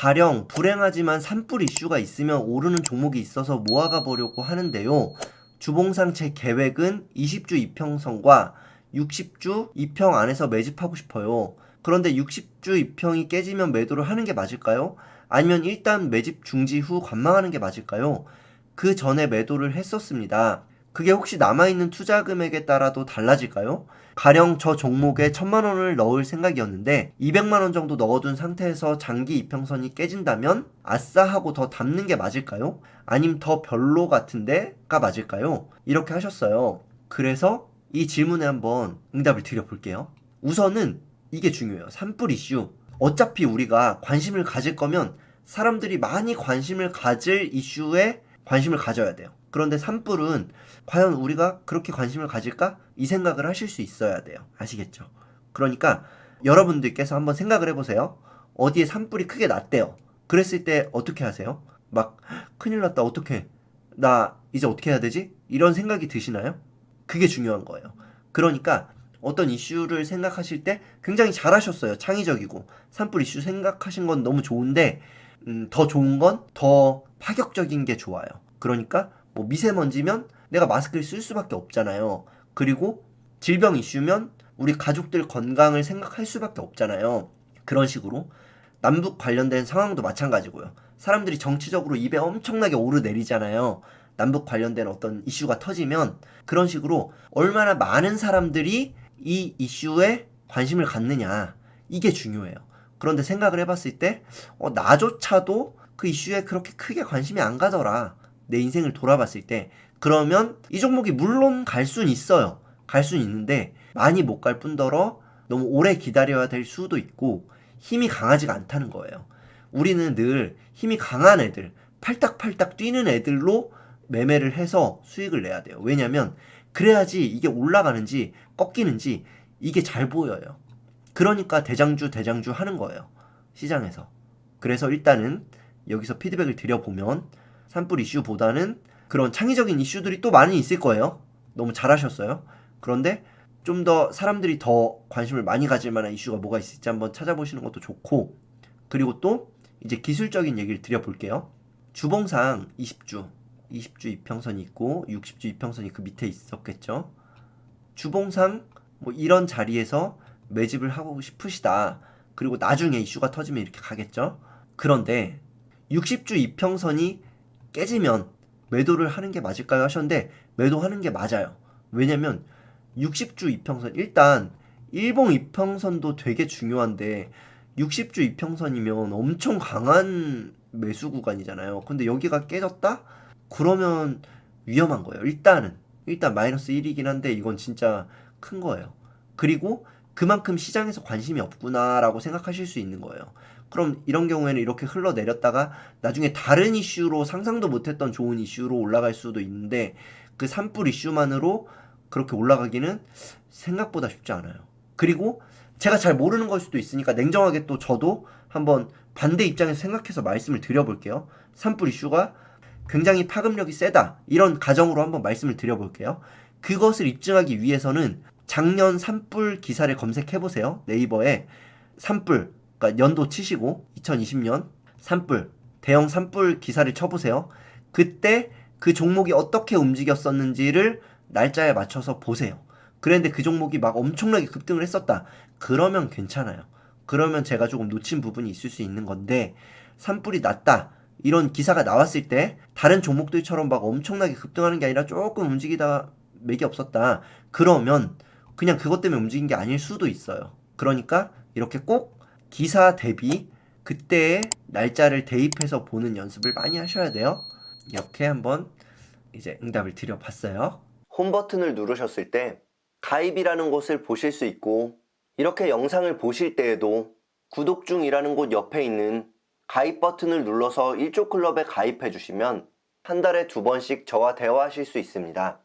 가령 불행하지만 산불 이슈가 있으면 오르는 종목이 있어서 모아가 보려고 하는데요. 주봉상 제 계획은 20주 이평선과 60주 이평 안에서 매집하고 싶어요. 그런데 60주 이평이 깨지면 매도를 하는 게 맞을까요? 아니면 일단 매집 중지 후 관망하는 게 맞을까요? 그 전에 매도를 했었습니다. 그게 혹시 남아있는 투자 금액에 따라도 달라질까요? 가령 저 종목에 1000만원을 넣을 생각이었는데 200만원 정도 넣어둔 상태에서 장기 이평선이 깨진다면 아싸 하고 더 담는 게 맞을까요? 아님 더 별로 같은데가 맞을까요? 이렇게 하셨어요. 그래서 이 질문에 한번 응답을 드려볼게요. 우선은 이게 중요해요. 산불 이슈. 어차피 우리가 관심을 가질 거면 사람들이 많이 관심을 가질 이슈에 관심을 가져야 돼요. 그런데 산불은 과연 우리가 그렇게 관심을 가질까? 이 생각을 하실 수 있어야 돼요. 아시겠죠? 그러니까 여러분들께서 한번 생각을 해보세요. 어디에 산불이 크게 났대요. 그랬을 때 어떻게 하세요? 막 큰일 났다 어떡해, 나 이제 어떻게 해야 되지? 이런 생각이 드시나요? 그게 중요한 거예요. 그러니까 어떤 이슈를 생각하실 때 굉장히 잘하셨어요. 창의적이고 산불 이슈 생각하신 건 너무 좋은데 더 좋은 건 더 파격적인 게 좋아요. 그러니까 뭐 미세먼지면 내가 마스크를 쓸 수밖에 없잖아요. 그리고 질병 이슈면 우리 가족들 건강을 생각할 수밖에 없잖아요. 그런 식으로 남북 관련된 상황도 마찬가지고요. 사람들이 정치적으로 입에 엄청나게 오르내리잖아요. 남북 관련된 어떤 이슈가 터지면 그런 식으로 얼마나 많은 사람들이 이 이슈에 관심을 갖느냐, 이게 중요해요. 그런데 생각을 해봤을 때 나조차도 그 이슈에 그렇게 크게 관심이 안 가더라, 내 인생을 돌아봤을 때. 그러면 이 종목이 물론 갈 순 있어요. 갈 순 있는데 많이 못 갈 뿐더러 너무 오래 기다려야 될 수도 있고 힘이 강하지가 않다는 거예요. 우리는 늘 힘이 강한 애들, 팔딱팔딱 뛰는 애들로 매매를 해서 수익을 내야 돼요. 왜냐면 그래야지 이게 올라가는지 꺾이는지 이게 잘 보여요. 그러니까 대장주 하는 거예요, 시장에서. 그래서 일단은 여기서 피드백을 드려보면 산불 이슈보다는 그런 창의적인 이슈들이 또 많이 있을 거예요. 너무 잘하셨어요. 그런데 좀 더 사람들이 더 관심을 많이 가질 만한 이슈가 뭐가 있을지 한번 찾아보시는 것도 좋고, 그리고 또 이제 기술적인 얘기를 드려볼게요. 주봉상 20주 이평선이 있고 60주 이평선이 그 밑에 있었겠죠. 주봉상 뭐 이런 자리에서 매집을 하고 싶으시다. 그리고 나중에 이슈가 터지면 이렇게 가겠죠. 그런데 60주 이평선이 깨지면 매도를 하는 게 맞을까요 하셨는데 매도하는 게 맞아요. 왜냐면 60주 이평선, 일단 일봉 이평선도 되게 중요한데 60주 이평선이면 엄청 강한 매수 구간이잖아요. 근데 여기가 깨졌다? 그러면 위험한 거예요. 일단 마이너스 1이긴 한데 이건 진짜 큰 거예요. 그리고 그만큼 시장에서 관심이 없구나라고 생각하실 수 있는 거예요. 그럼 이런 경우에는 이렇게 흘러내렸다가 나중에 다른 이슈로, 상상도 못했던 좋은 이슈로 올라갈 수도 있는데 그 산불 이슈만으로 그렇게 올라가기는 생각보다 쉽지 않아요. 그리고 제가 잘 모르는 걸 수도 있으니까 냉정하게 또 저도 한번 반대 입장에서 생각해서 말씀을 드려볼게요. 산불 이슈가 굉장히 파급력이 세다, 이런 가정으로 한번 말씀을 드려볼게요. 그것을 입증하기 위해서는 작년 산불 기사를 검색해보세요. 네이버에 산불, 그러니까 연도 치시고 2020년 산불, 대형 산불 기사를 쳐보세요. 그때 그 종목이 어떻게 움직였었는지를 날짜에 맞춰서 보세요. 그런데 그 종목이 막 엄청나게 급등을 했었다, 그러면 괜찮아요. 그러면 제가 조금 놓친 부분이 있을 수 있는 건데, 산불이 났다 이런 기사가 나왔을 때 다른 종목들처럼 막 엄청나게 급등하는 게 아니라 조금 움직이다 맥이 없었다, 그러면 그냥 그것 때문에 움직인 게 아닐 수도 있어요. 그러니까 이렇게 꼭 기사 대비 그때의 날짜를 대입해서 보는 연습을 많이 하셔야 돼요. 이렇게 한번 이제 응답을 드려봤어요. 홈 버튼을 누르셨을 때 가입이라는 곳을 보실 수 있고, 이렇게 영상을 보실 때에도 구독 중이라는 곳 옆에 있는 가입 버튼을 눌러서 1조 클럽에 가입해 주시면 한 달에 2번씩 저와 대화하실 수 있습니다.